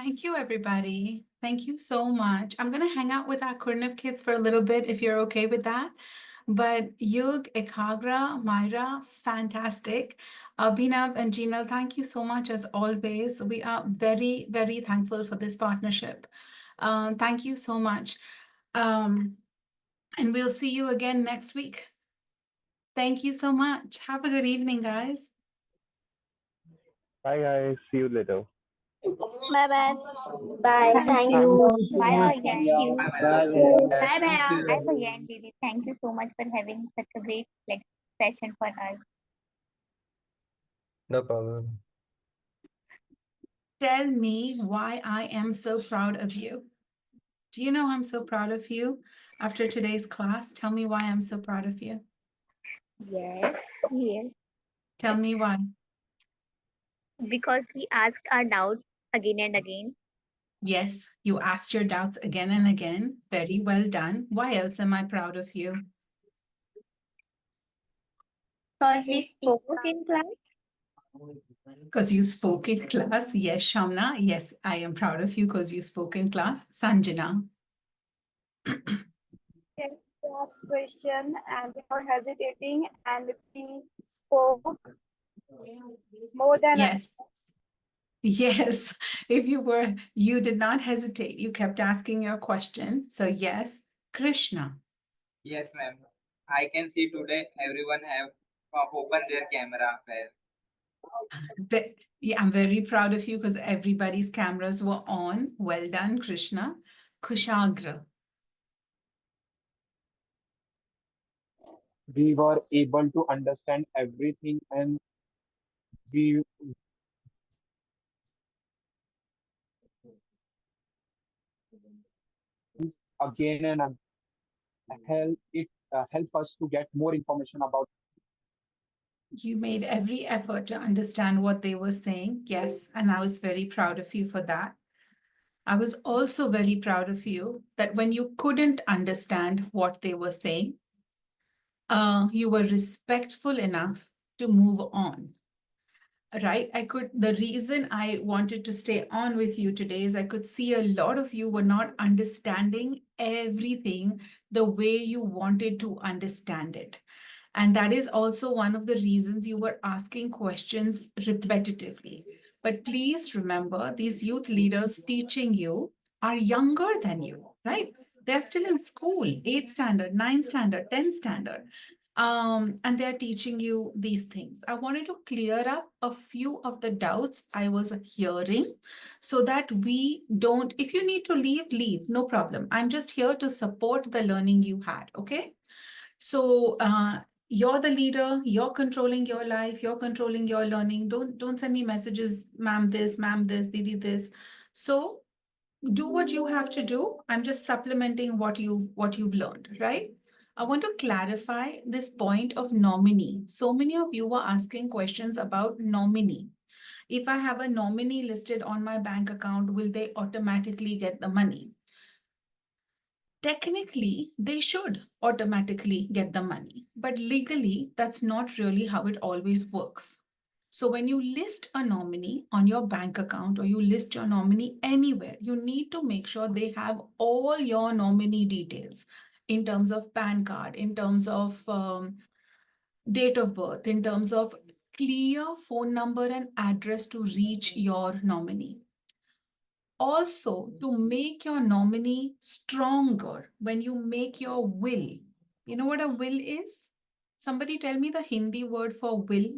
Thank you, everybody. Thank you so much. I'm going to hang out with our KurNiv kids for a little bit if you're okay with that. But Yug, Ekagra, Myra, fantastic. Abhinav and Jinal, thank you so much as always. We are very, very thankful for this partnership. Thank you so much. And we'll see you again next week. Thank you so much. Have a good evening, guys. Bye, guys. See you later. Bye bye. Bye. Thank Thank you. you. Bye again. Thank you. Bye. Bye bye. Bye again, Didi. Thank you so much for having such a great session for us. No problem. Tell me why I am so proud of you. Do you know I'm so proud of you after today's class? Tell me why I'm so proud of you. Yes, yes. Tell me why. Because we asked our doubts again and again. Yes, you asked your doubts again and again. Very well done. Why else am I proud of you? Because we spoke in class. Because you spoke in class. Yes, Shamna. Yes, I am proud of you because you spoke in class. Sanjana. Last question, and without hesitating, and we spoke more than Yes. Yes, if you did not hesitate. You kept asking your question. So yes, Krishna. Yes, ma'am. I can see today everyone have opened their camera well. Yeah, I'm very proud of you because everybody's cameras were on. Well done, Krishna. Kushagra. We were able to understand everything, and we again and help us to get more information about. You made every effort to understand what they were saying. Yes, and I was very proud of you for that. I was also very proud of you that when you couldn't understand what they were saying, you were respectful enough to move on. Right? The reason I wanted to stay on with you today is I could see a lot of you were not understanding everything the way you wanted to understand it. And that is also one of the reasons you were asking questions repetitively. But please remember, these youth leaders teaching you are younger than you, right? They're still in school, 8th standard, 9th standard, 10th standard. And they're teaching you these things. I wanted to clear up a few of the doubts I was hearing so that we don't, if you need to leave, leave, no problem. I'm just here to support the learning you had, okay? So you're the leader, you're controlling your life, you're controlling your learning. Don't send me messages, ma'am this, didi this. So do what you have to do. I'm just supplementing what you've learned, right? I want to clarify this point of nominee. So many of you were asking questions about nominee. If I have a nominee listed on my bank account, will they automatically get the money? Technically, they should automatically get the money, but legally, that's not really how it always works. So when you list a nominee on your bank account or you list your nominee anywhere, you need to make sure they have all your nominee details in terms of PAN card, in terms of date of birth, in terms of clear phone number and address to reach your nominee. Also, to make your nominee stronger, when you make your will, you know what a will is? Somebody tell me the Hindi word for will.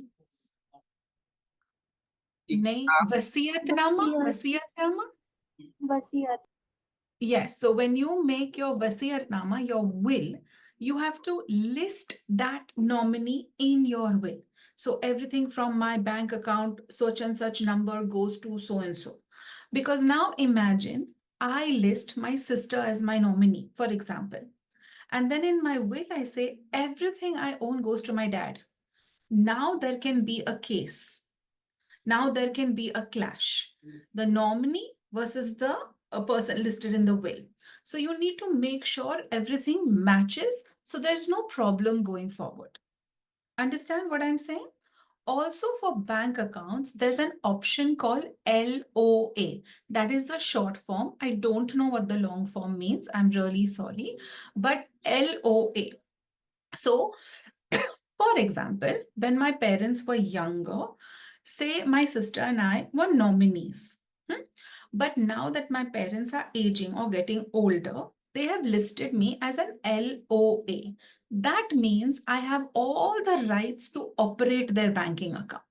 नहीं, वसीयतनामा, वसीयतनामा. Vasiyat. Yes, so when you make your vasiyatnama, your will, you have to list that nominee in your will. So everything from my bank account, such and such number goes to so and so. Because now imagine I list my sister as my nominee, for example. And then in my will, I say everything I own goes to my dad. Now there can be a case. Now there can be a clash. The nominee versus the person listed in the will. So you need to make sure everything matches so there's no problem going forward. Understand what I'm saying? Also for bank accounts, there's an option called LOA. That is the short form. I don't know what the long form means. I'm really sorry. But LOA. So, for example, when my parents were younger, say my sister and I were nominees. But now that my parents are aging or getting older, they have listed me as an LOA. That means I have all the rights to operate their banking account.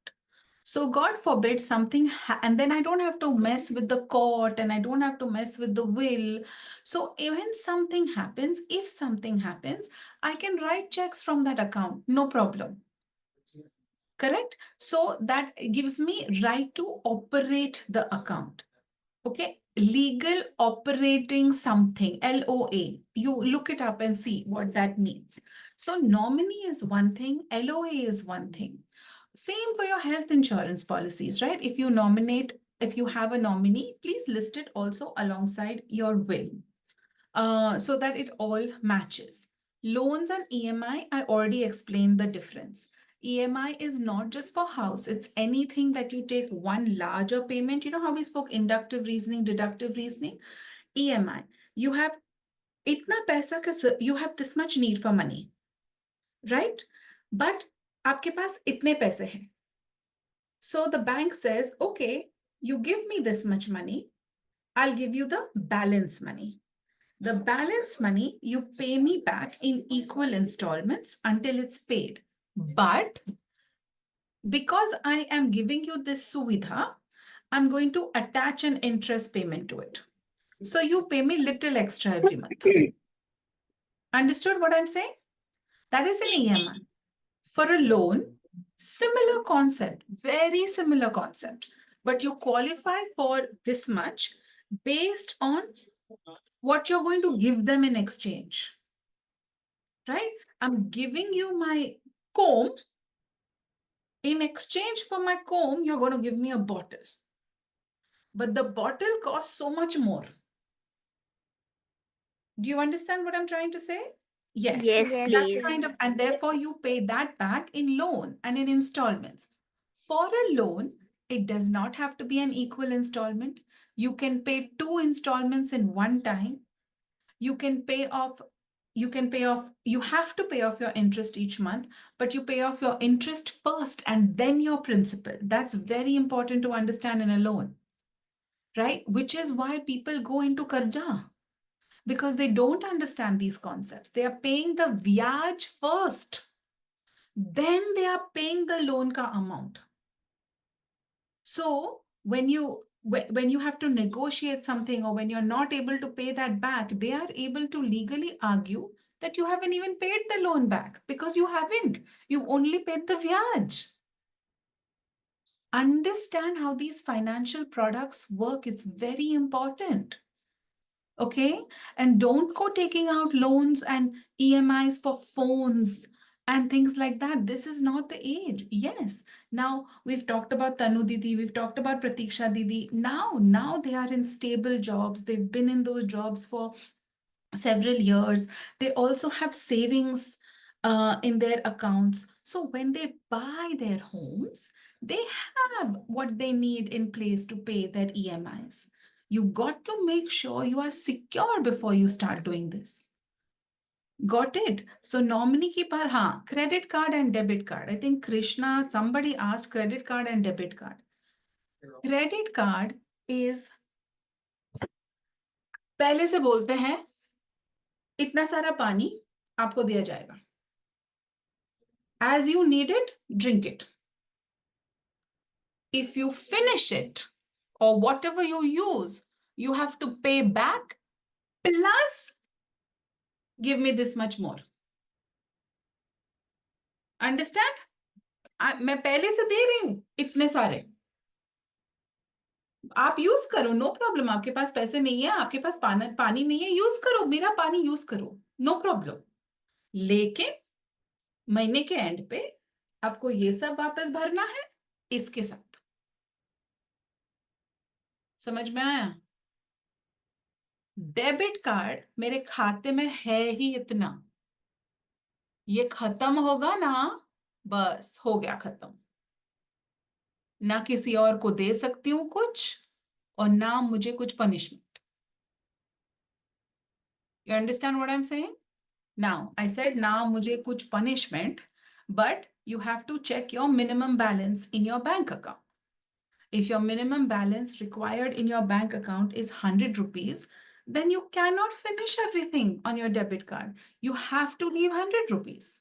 So God forbid something, and then I don't have to mess with the court and I don't have to mess with the will. So even something happens, if something happens, I can write checks from that account, no problem. Correct? So that gives me right to operate the account. Okay, legal operating something, LOA. You look it up and see what that means. So nominee is one thing, LOA is one thing. Same for your health insurance policies, right? If you nominate, if you have a nominee, please list it also alongside your will so that it all matches. Loans and EMI, I already explained the difference. EMI is not just for house, it's anything that you take one larger payment. You know how we spoke inductive reasoning, deductive reasoning? EMI, you have itna paisa because you have this much need for money, right? But आपके पास इतने पैसे हैं. So the bank says, okay, you give me this much money, I'll give you the balance money. The balance money you pay me back in equal installments until it's paid. But because I am giving you this suvidha, I'm going to attach an interest payment to it. So you pay me little extra every month. Understood what I'm saying? That is an EMI. For a loan, similar concept, very similar concept. But you qualify for this much based on what you're going to give them in exchange. Right? I'm giving you my comb. In exchange for my comb, you're going to give me a bottle. But the bottle costs so much more. Do you understand what I'm trying to say? Yes. Yes, Yes, That's please. kind of, and therefore you pay that back in loan and in installments. For a loan, it does not have to be an equal installment. You can pay 2 installments in one time. You can pay off, you have to pay off your interest each month, but you pay off your interest first and then your principal. That's very important to understand in a loan, right? Which is why people go into karja, because they don't understand these concepts. They are paying the vyaj first, then they are paying the loan ka amount. So when you have to negotiate something or when you're not able to pay that back, they are able to legally argue that you haven't even paid the loan back because you haven't. You've only paid the vyaj. Understand how these financial products work. It's very important. Okay? And don't go taking out loans and EMIs for phones and things like that. This is not the age. Yes. Now we've talked about Tanu Didi, we've talked about Pratiksha Didi. Now they are in stable jobs. They've been in those jobs for several years. They also have savings in their accounts. So when they buy their homes, they have what they need in place to pay their EMIs. You got to make sure you are secure before you start doing this. Got it? So nominee ki paas, credit card and debit card. I think Krishna, somebody asked credit card and debit card. Credit card is, पहले से बोलते हैं, इतना सारा पानी आपको दिया जाएगा. As you need it, drink it. If you finish it or whatever you use, you have to pay back plus give me this much more. Understand? मैं पहले से दे रही हूं इतने सारे. आप यूज करो, नो प्रॉब्लम. आपके पास पैसे नहीं है, आपके पास पानी नहीं है, यूज करो, मेरा पानी यूज करो, नो प्रॉब्लम. लेकिन महीने के एंड पे आपको ये सब वापस भरना है इसके साथ. समझ में आया? डेबिट कार्ड मेरे खाते में है ही इतना, ये खत्म होगा ना, बस हो गया खत्म. ना किसी और को दे सकती हूँ कुछ, और ना मुझे कुछ punishment. You understand what I'm saying? Now, I said now मुझे कुछ punishment, but you have to check your minimum balance in your bank account. If your minimum balance required in your bank account is 100 rupees, then you cannot finish everything on your debit card. You have to leave 100 rupees.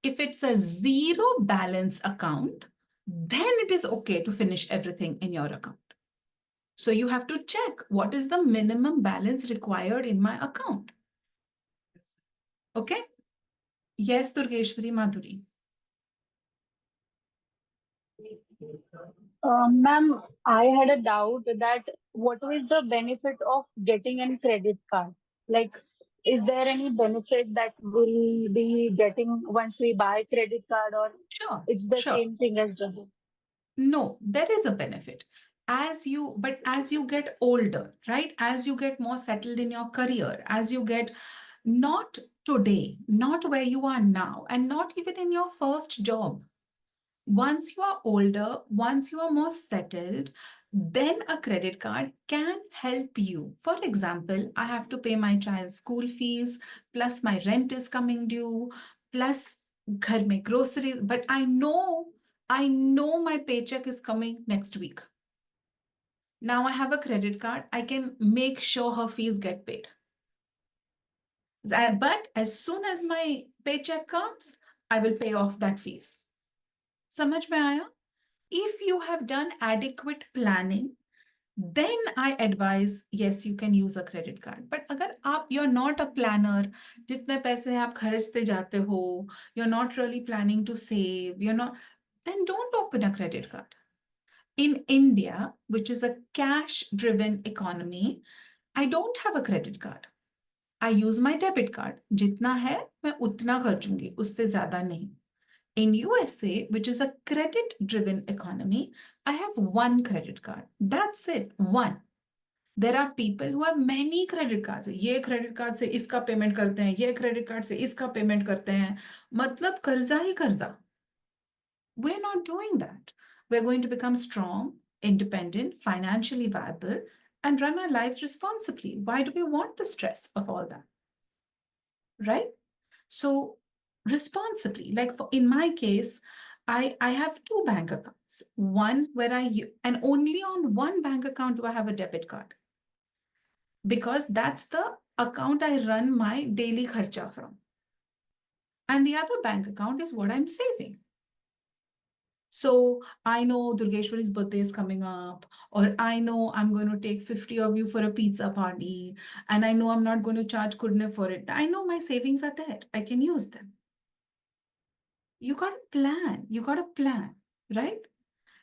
If it's a zero balance account, then it is okay to finish everything in your account. So you have to check what is the minimum balance required in my account. Okay? Yes, Durgeshwari Madhuri. Ma'am, I had a doubt that what is the benefit of getting a credit card? Like, is there any benefit that we'll be getting once we buy credit card, or Sure, it's the sure. same thing as debit? No, there is a benefit. As you get older, right? As you get more settled in your career, as you get not today, not where you are now, and not even in your first job. Once you are older, once you are more settled, then a credit card can help you. For example, I have to pay my child's school fees, plus my rent is coming due, plus ghar mein groceries, but I know my paycheck is coming next week. Now I have a credit card, I can make sure her fees get paid. But as soon as my paycheck comes, I will pay off that fees. समझ में आया? If you have done adequate planning, then I advise, yes, you can use a credit card. But अगर आप, you're not a planner, जितने पैसे आप खर्चते जाते हो, you're not really planning to save, then don't open a credit card. In India, which is a cash-driven economy, I don't have a credit card. I use my debit card. जितना है, मैं उतना खर्चूंगी, उससे ज़्यादा नहीं. In USA, which is a credit-driven economy, I have one credit card. That's it, one. There are people who have many credit cards. ये credit card से इसका payment करते हैं, ये credit card से इसका payment करते हैं. मतलब कर्जा ही कर्जा. We're not doing that. We're going to become strong, independent, financially viable, and run our lives responsibly. Why do we want the stress of all that? Right? So responsibly, like in my case, I have two bank accounts. One where and only on one bank account do I have a debit card. Because that's the account I run my daily kharcha from. And the other bank account is what I'm saving. So I know Durgeshwari's birthday is coming up, or I know I'm going to take 50 of you for a pizza party, and I know I'm not going to charge KurNiv for it. I know my savings are there. I can use them. You got to plan, right?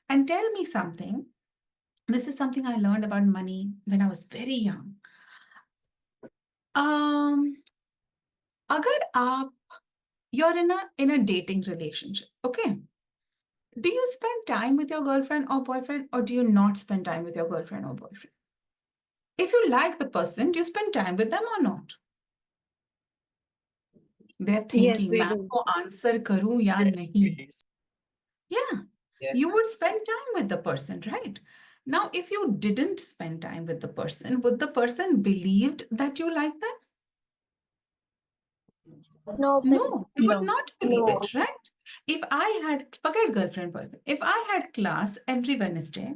And tell me something. This is something I learned about money when I was very young. Agar you're in a dating relationship, okay? Do you spend time with your girlfriend or boyfriend, or do you not spend time with your girlfriend or boyfriend? If you like the person, do you spend time with them or not? They're Yes, thinking, we ma'am, do. ko answer karu ya nahi? Yeah, Yes, you ma'am. would spend time with the person, right? Now, if you didn't spend time with the person, would the person believed that you like them? No, No, they would No. not believe no. it, right? If I had, forget girlfriend, boyfriend, if I had class every Wednesday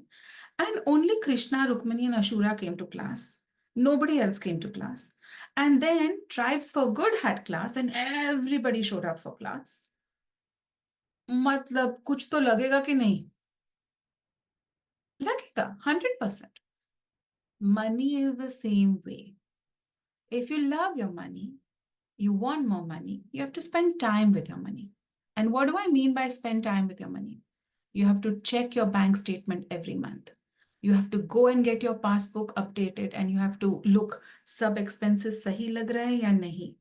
and only Krishna, Rukmani, and Ashura came to class, nobody else came to class, and then Tribes for Good had class and everybody showed up for class, मतलब कुछ तो लगेगा कि नहीं? लगेगा, 100%. Money is the same way. If you love your money, you want more money, you have to spend time with your money. And what do I mean by spend time with your money? You have to check your bank statement every month. You have to go and get your passbook updated, and you have to look, sub expenses sahi lag raha hai ya nahi.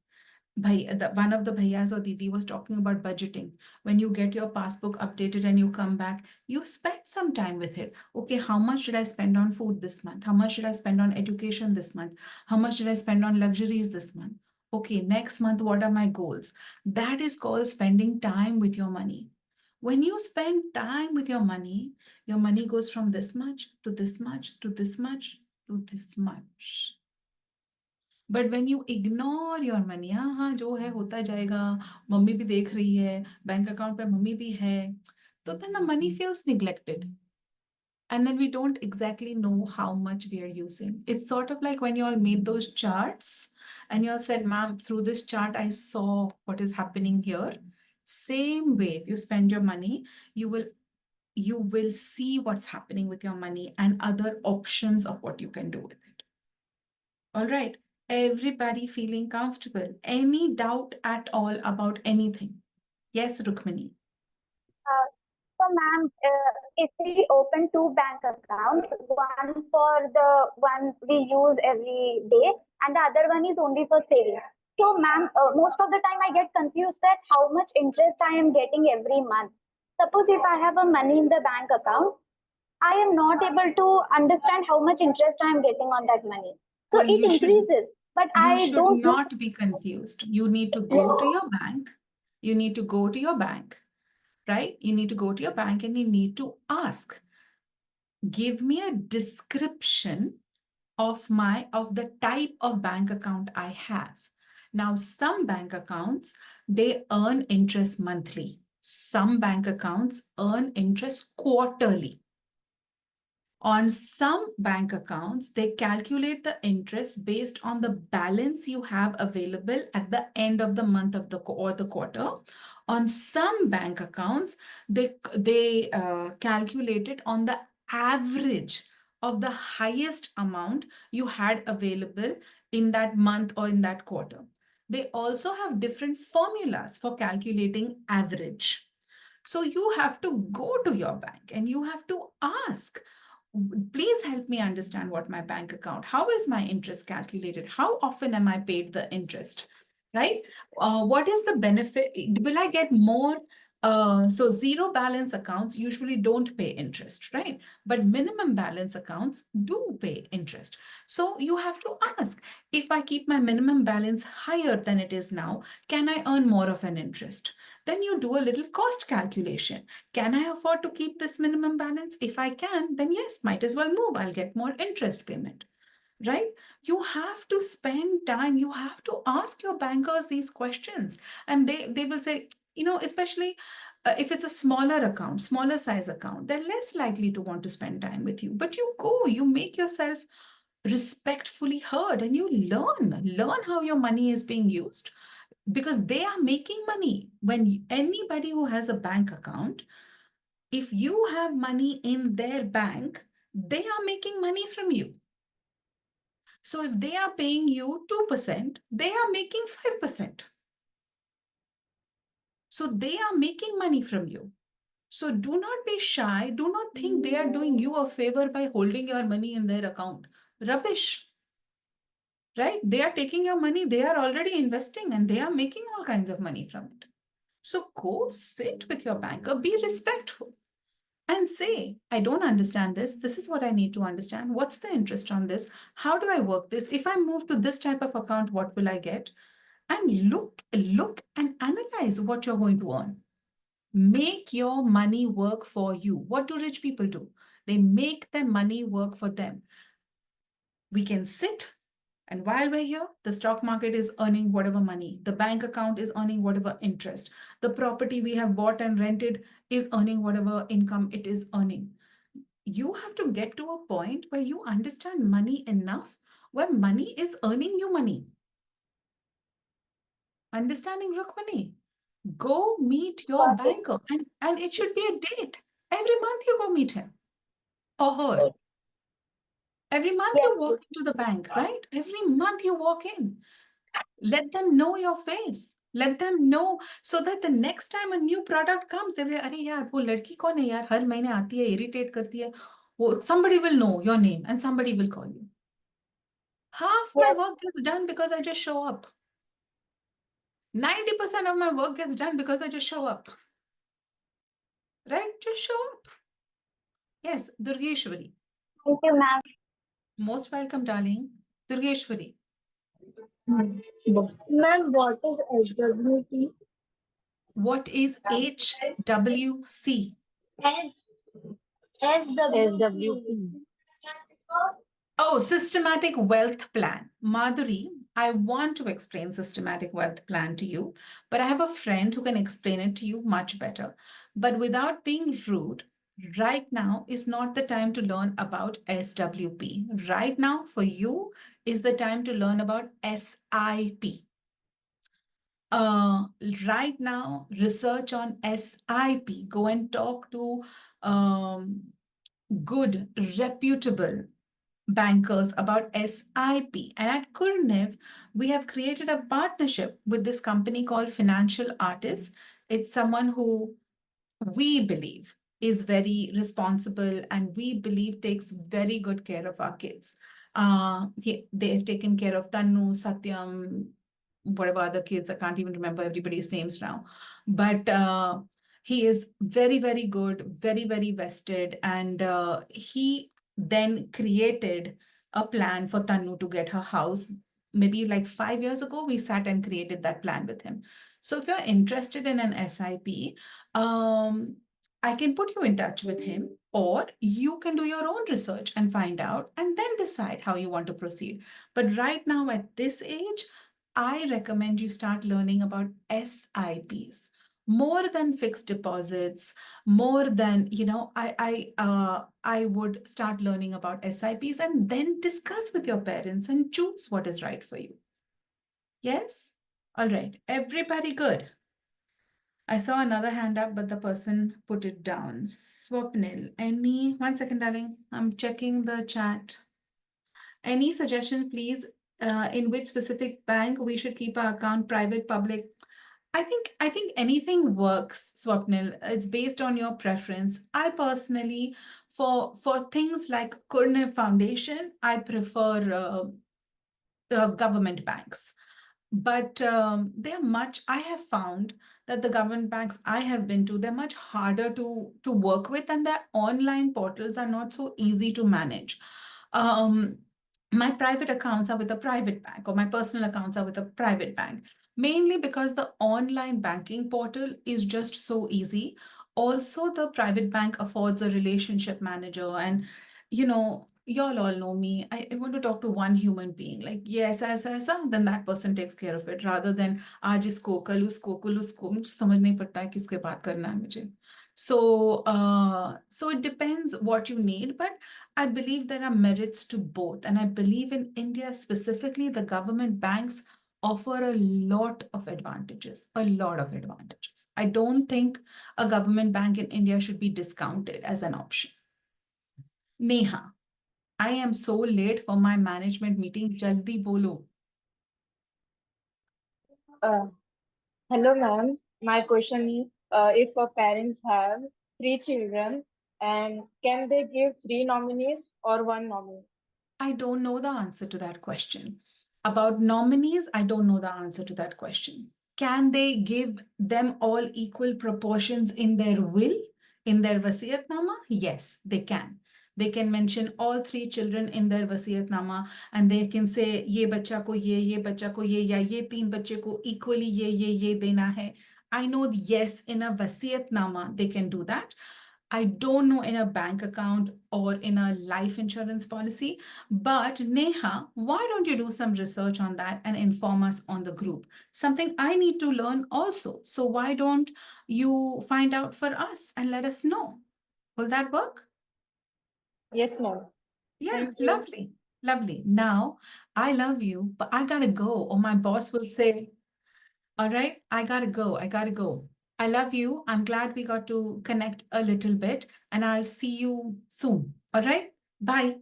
One of the bhaiyas or didi was talking about budgeting. When you get your passbook updated and you come back, you spend some time with it. Okay, how much should I spend on food this month? How much should I spend on education this month? How much should I spend on luxuries this month? Okay, next month, what are my goals? That is called spending time with your money. When you spend time with your money goes from this much to this much to this much to this much. But when you ignore your money, हाँ जो है होता जाएगा, mummy भी देख रही है, bank account पे मम्मी भी है, तो then the money feels neglected. And then we don't exactly know how much we are using. It's sort of like when you all made those charts and you all said, ma'am, through this chart, I saw what is happening here. Same way, if you spend your money, you will see what's happening with your money and other options of what you can do with it. All right, everybody feeling comfortable? Any doubt at all about anything? Yes, Rukmini. So, ma'am, if we open two bank accounts, one for the one we use every day, and the other one is only for saving. So, ma'am, most of the time I get confused that how much interest I am getting every month. Suppose if I have a money in the bank account, I am not able to understand how much interest I am getting on that money. So Well, it increases, but you I should don't know. not be confused. You need to go to your bank. You need to go to your bank, right? You need to go to your bank and you need to ask, give me a description of the type of bank account I have. Now, some bank accounts, they earn interest monthly. Some bank accounts earn interest quarterly. On some bank accounts, they calculate the interest based on the balance you have available at the end of the month of the quarter. On some bank accounts, they calculate it on the average of the highest amount you had available in that month or in that quarter. They also have different formulas for calculating average. So you have to go to your bank and you have to ask, please help me understand what my bank account, how is my interest calculated? How often am I paid the interest, right? What is the benefit? Will I get more? So zero balance accounts usually don't pay interest, right? But minimum balance accounts do pay interest. So you have to ask, if I keep my minimum balance higher than it is now, can I earn more of an interest? Then you do a little cost calculation. Can I afford to keep this minimum balance? If I can, then yes, might as well move. I'll get more interest payment, right? You have to spend time. You have to ask your bankers these questions. And they will say, especially if it's a smaller account, smaller size account, they're less likely to want to spend time with you. But you make yourself respectfully heard and you learn how your money is being used, because they are making money. When anybody who has a bank account, if you have money in their bank, they are making money from you. So if they are paying you 2%, they are making 5%. So they are making money from you. So do not be shy. Do not think they are doing you a favor by holding your money in their account. Rubbish. Right? They are taking your money. They are already investing and they are making all kinds of money from it. So go sit with your banker, be respectful and say, I don't understand this. This is what I need to understand. What's the interest on this? How do I work this? If I move to this type of account, what will I get? And look and analyze what you're going to earn. Make your money work for you. What do rich people do? They make their money work for them. We can sit, and while we're here, the stock market is earning whatever money. The bank account is earning whatever interest. The property we have bought and rented is earning whatever income it is earning. You have to get to a point where you understand money enough, where money is earning you money. Understanding Rukmini? Go meet your banker, and it should be a date. Every month you go meet him or her. Every month you walk into the bank, right? Every month you walk in. Let them know your face. Let them know so that the next time a new product comes, they'll be, अरे यार वो लड़की कौन है यार, हर महीने आती है, irritate करती है. Somebody will know your name and somebody will call you. Half my work gets done because I just show up. 90% of my work gets done because I just show up. Right? Just show up. Yes, Durgeshwari. Thank you, ma'am. Most welcome, darling. Durgeshwari. Ma'am, what is SWT? What is HWC? SWP. Oh, systematic wealth plan. Madhuri, I want to explain systematic wealth plan to you, but I have a friend who can explain it to you much better. But without being rude, right now is not the time to learn about SWP. Right now, for you, is the time to learn about SIP. Right now, research on SIP. Go and talk to good, reputable bankers about SIP. And at KurNiv, we have created a partnership with this company called Financial Artists. It's someone who we believe is very responsible and we believe takes very good care of our kids. They have taken care of Tannu, Satyam, whatever other kids. I can't even remember everybody's names now. But he is very, very good, very, very vested. And he then created a plan for Tannu to get her house. Maybe like 5 years ago, we sat and created that plan with him. So if you're interested in an SIP, I can put you in touch with him, or you can do your own research and find out and then decide how you want to proceed. But right now, at this age, I recommend you start learning about SIPs more than fixed deposits, more than, I would start learning about SIPs and then discuss with your parents and choose what is right for you. Yes? All right. Everybody good? I saw another hand up, but the person put it down. Swapnil, 1 second, darling. I'm checking the chat. Any suggestion, please, in which specific bank we should keep our account, private, public? I think anything works, Swapnil. It's based on your preference. I personally, for things like KurNiv Foundation, I prefer government banks. But I have found that the government banks I have been to, they're much harder to work with, and their online portals are not so easy to manage. My private accounts are with a private bank, or my personal accounts are with a private bank, mainly because the online banking portal is just so easy. Also, the private bank affords a relationship manager, and y'all all know me. I want to talk to one human being. Like, yes, then that person takes care of it, rather than आज इसको कल उसको मुझे समझ नहीं पड़ता है किसके बात करना है मुझे. So it depends what you need, but I believe there are merits to both. And I believe in India specifically, the government banks offer a lot of advantages, a lot of advantages. I don't think a government bank in India should be discounted as an option. Neha, I am so late for my management meeting. Jaldi bolo. Hello, ma'am. My question is, if parents have 3 children, and can they give 3 nominees or 1 nominee? I don't know the answer to that question. About nominees, I don't know the answer to that question. Can they give them all equal proportions in their will, in their vasiyatnama? Yes, they can. They can mention all 3 children in their vasiyatnama, and they can say, ye bacha ko ye bacha ko ye, ya ye 3 bache ko equally ye dena hai. I know, yes, in a vasiyatnama, they can do that. I don't know in a bank account or in a life insurance policy, but Neha, why don't you do some research on that and inform us on the group? Something I need to learn also. So why don't you find out for us and let us know? Will that work? Yes, ma'am. Yeah, Thank you. lovely, lovely. Now, I love you, but I gotta go, or my boss will say, all right, I gotta go. I love you. I'm glad we got to connect a little bit, and I'll see you soon. All right, bye.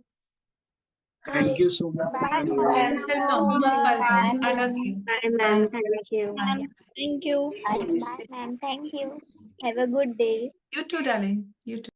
Thank you so much. Bye, Thank ma'am. you. Welcome, most welcome. I love you. Bye, Bye. ma'am. Thank you. Bye. Thank you. Bye, ma'am. Thank you. Have a good day. You too, darling. You too.